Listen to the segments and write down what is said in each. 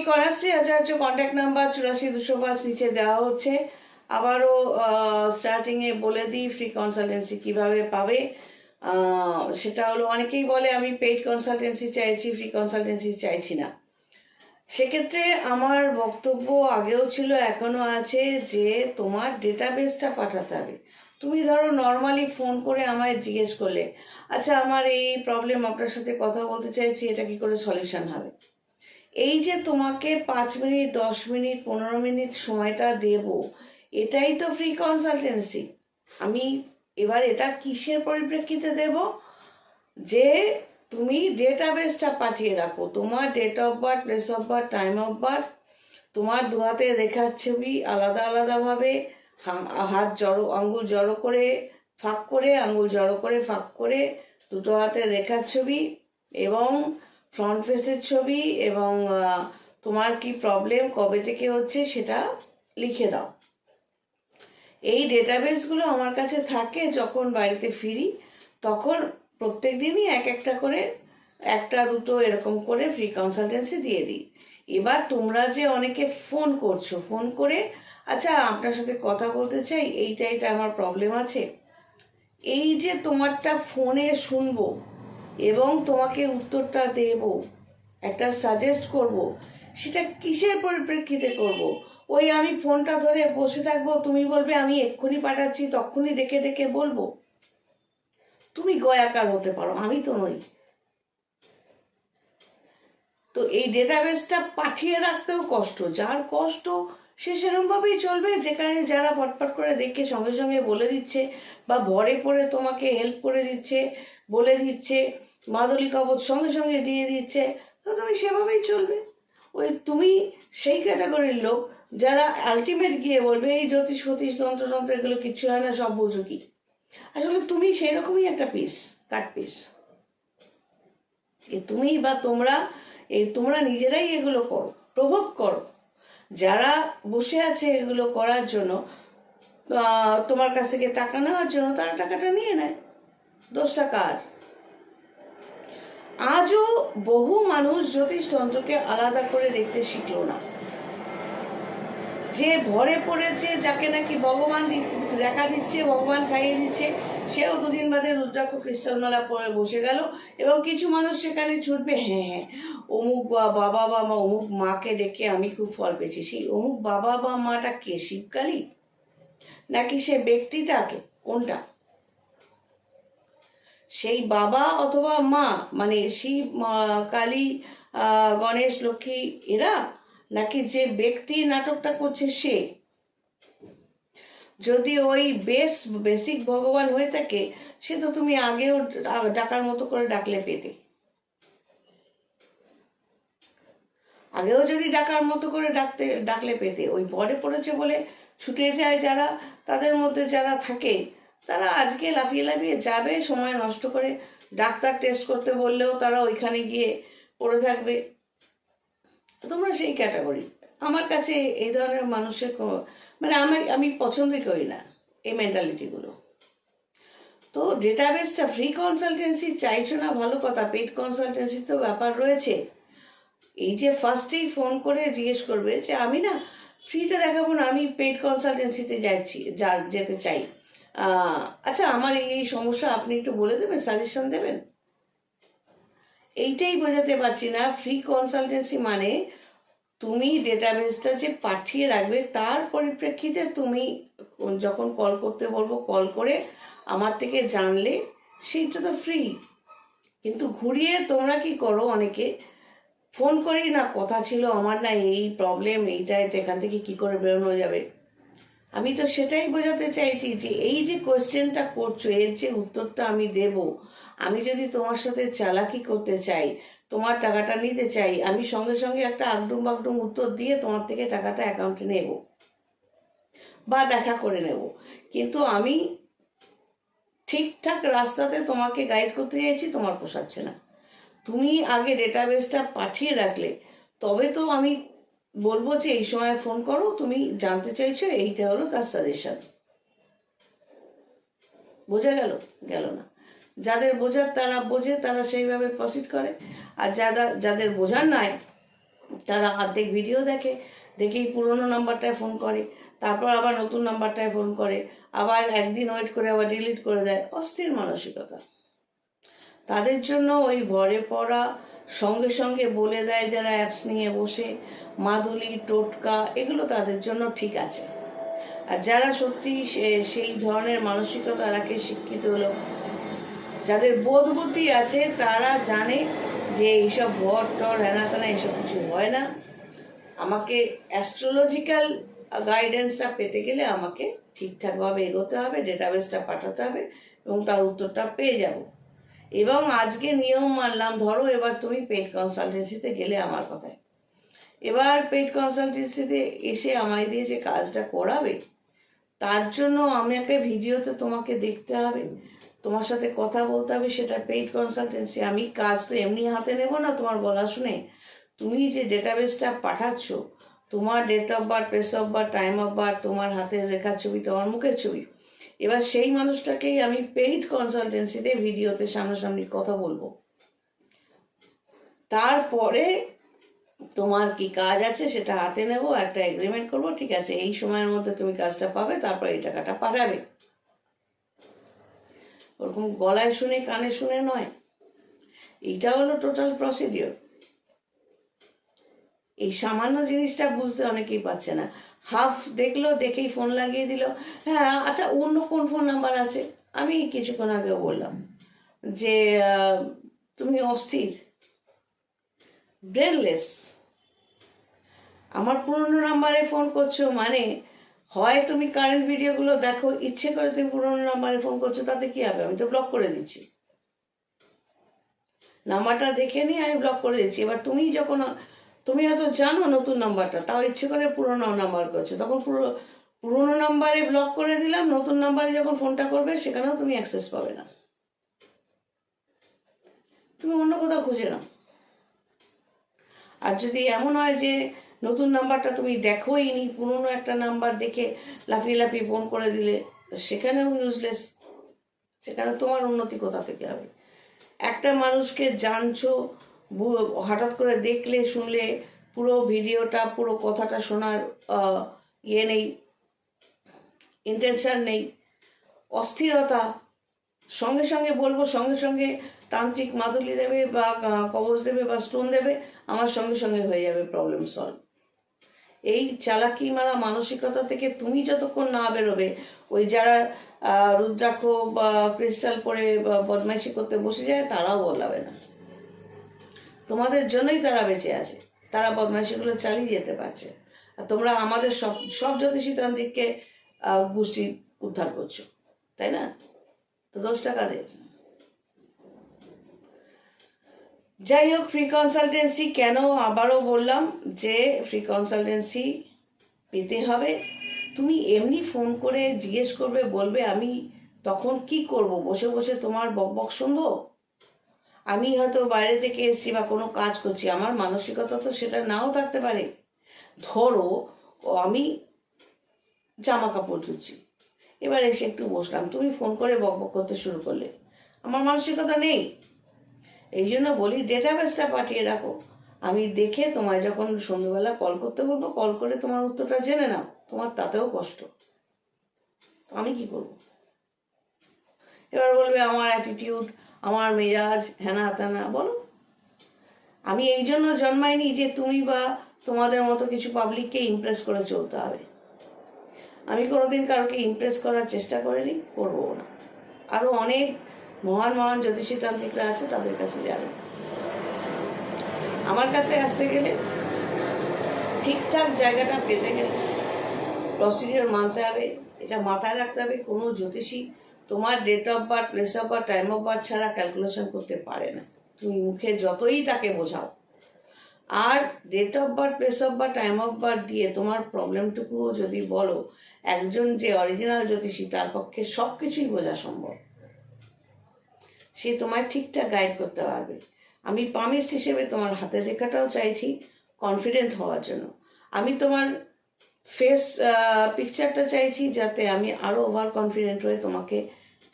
কন্যাশ্রী আচার্য, contact number 84 205 নিচে দেওয়া হচ্ছে। আবারও স্টার্টিংয়ে বলে দিই ফ্রি কনসালটেন্সি কিভাবে পাবে। সেটা হলো, অনেকেই বলে আমি পেইড কনসালটেন্সি চাইছি, ফ্রি কনসালটেন্সি চাইছি না। সেক্ষেত্রে আমার বক্তব্য আগেও ছিল, এখনও আছে, যে তোমার ডেটাবেসটা পাঠাতে হবে। তুমি ধরো নর্মালি ফোন করে আমায় জিজ্ঞেস করলে, আচ্ছা আমার এই প্রবলেম, আপনার সাথে কথা বলতে চাইছি, এটা কি করে সলিউশন হবে। এই যে তোমাকে 5 মিনিট, 10 মিনিট, 15 মিনিট সময়টা দেব, এটাই তো ফ্রি কনসালটেন্সি। আমি এবার এটা কিসের পরিপ্রেক্ষিতে দেব, যে তুমি ডেটাবেসটা পাঠিয়ে রাখো, তোমার date of birth, place of birth, time of birth, তোমার দু হাতের রেখার ছবি আলাদা আলাদাভাবে, হাত জড়ো, আঙ্গুল জড়ো করে ফাঁক করে, আঙ্গুল জড়ো করে ফাঁক করে, দুটো হাতের রেখার ছবি এবং ফ্রন্ট ফেসের ছবি, এবং তোমার কি প্রবলেম, কবে থেকে হচ্ছে, সেটা লিখে দাও। এই ডেটাবেসগুলো আমার কাছে থাকে। যখন বাড়িতে ফিরি তখন প্রত্যেক দিনই একটা করে, একটা দুটো এরকম করে ফ্রি কনসালটেন্সি দিয়ে দিই। এবার তোমরা যে অনেকে ফোন করছো, ফোন করে আচ্ছা আপনার সাথে কথা বলতে চাই, এইটা আমার প্রবলেম আছে, এই যে তোমারটা ফোনে শুনবো এবং তোমাকে উত্তরটা দেব, একটা সাজেস্ট করব, সেটা কিসের পরিপ্রেক্ষিতে করব। ওই আমি ফোনটা ধরে বসে থাকবো, তুমি বলবে আমি এক্ষুনি পাঠাচ্ছি, তখনই দেখে দেখে বলবো। তুমি গয়াকার হতে পারো, আমি তো নই। তো এই ডেটাবেসটা পাঠিয়ে রাখতেও কষ্ট, যার কষ্ট সে সেরকমভাবেই চলবে, যেখানে যারা পটপট করে দেখে সঙ্গে সঙ্গে বলে দিচ্ছে, বা ভরে পড়ে তোমাকে হেল্প করে দিচ্ছে, বলে দিচ্ছে, মাদুলি কবচ সঙ্গে সঙ্গে দিয়ে দিচ্ছে, তো তুমি সেভাবেই চলবে। ওই তুমি সেই ক্যাটাগরির লোক যারা আলটিমেট গিয়ে বলবে এই জ্যোতিষ ফতিষ তন্ত্র এগুলো কিচ্ছু হয় না, সব বুঝো কি। আসলে তুমি সেই রকমই একটা পিস, কাট পিস। তুমি বা তোমরা নিজেরাই এগুলো করো, প্রভোগ করো। যারা বসে আছে এগুলো করার জন্য, তোমার কাছ থেকে টাকা নেওয়ার জন্য, তারা টাকাটা নিয়ে নেয়, দোষটা কার? আজও বহু মানুষ জ্যোতিষতন্ত্রকে আলাদা করে দেখতে শিখলো না। যে ভরে পড়েছে, যাকে নাকি ভগবান দেখা দিচ্ছে, ভগবান খাইয়ে দিচ্ছে, সেও দুদিন বাদে রুদ্রাক্ষ ক্রিস্টাল মালা পরে বসে গেল। এবং কিছু মানুষ সেখানে ছুটবে, হ্যাঁ অমুক বাবা বা মা, অমুক মাকে ডেকে আমি খুব ফল পেয়েছি। সেই অমুক বাবা বা মাটা কে? শিবকালী নাকি সে ব্যক্তিটাকে? কোনটা? সেই বাবা অথবা মা মানে শিব, কালী, গণেশ, লক্ষ্মী এরা, নাকি যে ব্যক্তি নাটকটা করছে সে? যদি ওই বেসিক ভগবান হয়ে থাকে, সে তো তুমি আগেও ডাকার মতো করে ডাকলে পেতে। আগেও যদি ডাকার মতো করে ডাকলে পেতে। ওই পরে পড়েছে বলে ছুটে যায় যারা, তাদের মধ্যে যারা থাকে, তারা আজকে লাফিয়ে লাফিয়ে যাবে, সময় নষ্ট করে। ডাক্তার টেস্ট করতে বললেও তারা ওইখানে গিয়ে পড়ে থাকবে। তোমরা সেই ক্যাটাগরি। আমার কাছে এই ধরনের মানুষের মানে আমি পছন্দই করি না এই মেন্টালিটিগুলো। তো ডেটাবেসটা, ফ্রি কনসালটেন্সি চাইছো না, ভালো কথা, পেইড কনসালটেন্সি তো ব্যাপার রয়েছে। এই যে ফার্স্টেই ফোন করে জিজ্ঞেস করবে যে আমি না ফ্রিতে দেখাবো না, আমি পেইড কনসালটেন্সিতে যেতে চাই, আচ্ছা আমার এই সমস্যা আপনি একটু বলে দেবেন, সাজেশন দেবেন। এইটাই বোঝাতে পারছি না। ফ্রি কনসালটেন্সি মানে তুমি ডেটাবেসটা যে পাঠিয়ে রাখবে, তার পরিপ্রেক্ষিতে তুমি যখন কল করতে বলবো, কল করে আমার থেকে জানলে, সেইটা তো ফ্রি। কিন্তু ঘুরিয়ে তোমরা কি করো, অনেকে ফোন করেই না, কথা ছিল আমার না এই প্রবলেম, এইটা এখান থেকে কি করে বেরোনো যাবে। আমি তো সেটাই বোঝাতে চাইছি যে এই যে কোয়েশ্চেনটা করছো, এর যে উত্তরটা আমি দেব, আমি যদি তোমার সাথে চালাকি করতে চাই, তোমার টাকাটা নিতে চাই, আমি সঙ্গে সঙ্গে একটা আগডুম বাগডুম উত্তর দিয়ে তোমার থেকে টাকাটা অ্যাকাউন্টে নেব বা দেখা করে নেব। কিন্তু আমি ঠিকঠাক রাস্তাতে তোমাকে গাইড করতে চাইছি, তোমার পোষাচ্ছে না। তুমি আগে ডেটাবেসটা পাঠিয়ে রাখলে তবে তো আমি বলবো যে এই সময় ফোন করো, তুমি জানতে চাইছো, এইটা হলো তার সাজেশন। বোঝা গেল? গেল না? যাদের বোঝার তারা বোঝে, তারা সেইভাবে প্রসিড করে। আর যাদের বোঝার নয়, তারা অর্ধেক ভিডিও দেখে, দেখেই পুরনো নাম্বারটায় ফোন করে, তারপর আবার নতুন নাম্বারটায় ফোন করে, আবার একদিন ওয়েট করে আবার ডিলিট করে দেয়। অস্থির মানসিকতা। তাদের জন্য ওই ভরে পড়া, সঙ্গে সঙ্গে বলে দেয় যারা অ্যাপস নিয়ে বসে, মাদুলি টোটকা, এগুলো তাদের জন্য ঠিক আছে। আর যারা সত্যি সেই ধরনের মানসিকতা রাখে, শিক্ষিত লোক, যাদের বোধ বুদ্ধি আছে, তারা জানে যে এইসব ভর টর হেনাতেনা এইসব কিছু হয় না। আমাকে অ্যাস্ট্রোলজিক্যাল গাইডেন্সটা পেতে গেলে আমাকে ঠিকঠাকভাবে এগোতে হবে, ডেটাবেসটা পাঠাতে হবে এবং তার উত্তরটা পেয়ে যাব। এবং আজকে নিয়ম মানলাম, ধরো এবার তুমি পেইড কনসালটেন্সিতে গেলে আমার কথায়, এবার পেইড কনসালটেন্সিতে এসে আমায় দিয়ে যে কাজটা করাবে, তার জন্য আমাকে ভিডিওতে তোমাকে দেখতে হবে, তোমার সাথে কথা বলতে হবে, সেটা পেইড কনসালটেন্সি। আমি কাজ তো এমনি হাতে নেব না তোমার বলা শুনে। তুমি যে ডেটাবেসটা পাঠাচ্ছ, তোমার date of birth, place of birth, time of birth, তোমার হাতের রেখার ছবি, তোমার মুখের ছবি, এবার সেই মানুষটাকেই আমি পেইড কনসালটেন্সিতে ভিডিওতে সামনাসামনি কথা বলবো। তারপরে তোমার কি কাজ আছে সেটা হাতে নেব, একটা এগ্রিমেন্ট করবো, ঠিক আছে এই সময়ের মধ্যে তুমি কাজটা পাবে, তারপর এই টাকাটা পাঠাবে। ওরকম গলায় শুনে কানে শুনে নয়। এইটা হলো টোটাল প্রসিডিওর। এই সামান্য জিনিসটা বুঝতে অনেকেই পারছে না। হাফ দেখলো, দেখেই ফোন লাগিয়ে দিল। হ্যাঁ আচ্ছা, অন্য কোন ফোন নাম্বার আছে? আমি কিছুক্ষণ আগেও বললাম যে তুমি অস্থির, ব্রেনলেস। আমার পুরনো নাম্বারে ফোন করছো মানে হয় তুমি কারেন্ট ভিডিওগুলো দেখো, ইচ্ছে করে তুমি পুরনো নাম্বারে ফোন করছো, তাতে কি হবে? আমি তো ব্লক করে দিচ্ছি, নাম্বারটা দেখে নিয়ে আমি ব্লক করে দিচ্ছি। এবার তুমি হয়তো জানো নতুন নাম্বারটা, তাও ইচ্ছে করে পুরোনো নাম্বার করছো, তখন পুরোনো নাম্বারে ব্লক করে দিলাম, নতুন নাম্বারে যখন ফোনটা করবে সেখানেও তুমি অ্যাক্সেস পাবে না। তুমি অন্য কোথাও খুঁজে নাও। আর যদি এমন হয় যে নতুন নাম্বারটা তুমি দেখোই নি, পুরোনো একটা নাম্বার দেখে লাফিয়ে লাফিয়ে ফোন করে দিলে, সেখানেও ইউজলেস। সেখানে তোমার উন্নতি কোথা থেকে হবে? একটা মানুষকে জানছো, হঠাৎ করে দেখলে শুনলে পুরো ভিডিওটা, পুরো কথাটা শোনার ইয়ে নেই, ইন্টেনশন নেই, অস্থিরতা, সঙ্গে সঙ্গে বলবো, সঙ্গে সঙ্গে তান্ত্রিক মাদুলি দেবে বা কবচ দেবে বা স্টোন দেবে, আমার সঙ্গে সঙ্গে হয়ে যাবে প্রবলেম সলভ। এই চালাকি মারা মানসিকতা থেকে তুমি যতক্ষণ না বেরোবে, ওই যারা রুদ্রাক্ষ বা ক্রিস্টাল পরে বদমাইশি করতে বসে যায়, তারাও বলাবে না। তোমাদের জন্যই তারা বেঁচে আছে, তারা বদমাইশিগুলো চালিয়ে যেতে পারছে, আর তোমরা আমাদের সব জ্যোতিষী তান্ত্রিককে গোষ্ঠী উদ্ধার করছো, তাই না? তো দোষটা কাদের? যাই হোক, ফ্রি কনসালটেন্সি কেন আবারও বললাম যে ফ্রি কনসালটেন্সি পেতে হবে। তুমি এমনি ফোন করে জিজ্ঞেস করবে, বলবে, আমি তখন কি করব? বসে বসে তোমার বকবক শুনবো? আমি হয়তো বাইরে থেকে এসেছি বা কোনো কাজ করছি, আমার মানসিকতা তো সেটা নাও থাকতে পারে। ধরো আমি জামা কাপড় ধুচ্ছি, এবার এসে একটু বসলাম, তুমি ফোন করে বকবক করতে শুরু করলে, আমার মানসিকতা নেই। এই জন্য বলি ডেটাবেসটা পাঠিয়ে রাখো, আমি দেখে তোমায় যখন সন্ধ্যেবেলা কল করতে বলবো, কল করে তোমার উত্তরটা জেনে নাও। তোমার তাতেও কষ্ট, আমি কি করব? এবার বলবে আমার অ্যাটিটিউড, আমার মেজাজ হেনা তেনা। বলো, আমি এই জন্য জন্মাইনি যে তুমি বা তোমাদের মতো কিছু পাবলিককে ইমপ্রেস করে চলতে হবে। আমি কোনোদিন কারোকে ইমপ্রেস করার চেষ্টা করিনি, করবো না। আরো অনেক মহান মহান জ্যোতিষী তান্ত্রিকরা আছে, তাদের কাছে যাবে। আমার কাছে আসতে গেলে, ঠিকঠাক জায়গাটা পেতে গেলে প্রসিডিওর মানতে হবে। এটা মাথায় রাখতে হবে, কোনো জ্যোতিষী তোমার date of birth, place of birth, time of birth ছাড়া ক্যালকুলেশন করতে পারে না, তুমি মুখে যতই তাকে বোঝাও। আর date of birth, place of birth, time of birth দিয়ে তোমার প্রবলেমটুকুও যদি বলো, একজন যে অরিজিনাল জ্যোতিষী, তার পক্ষে সব কিছুই বোঝা সম্ভব। সে তোমায় ঠিকঠাক গাইড করতে পারবে। আমি পামিস্ট হিসেবে তোমার হাতের রেখাটাও চাইছি কনফিডেন্ট হওয়ার জন্য। আমি তোমার ফেস পিকচারটা চাইছি, যাতে আমি আরও ওভার কনফিডেন্ট হয়ে তোমাকে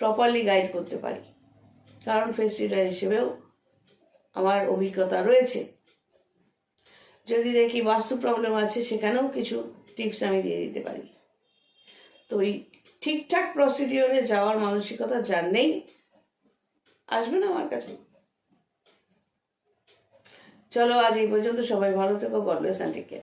প্রপারলি গাইড করতে পারি, কারণ ফেস রিডার হিসেবেও আমার অভিজ্ঞতা রয়েছে। যদি দেখি বাস্তু প্রবলেম আছে সেখানেও কিছু টিপস আমি দিয়ে দিতে পারি। তো ওই ঠিকঠাক প্রসিডিওরে যাওয়ার মানসিকতা যার নেই, আসবেন আমার কাছে। চলো আজ এই পর্যন্ত, সবাই ভালো থেকো, God bless and take care.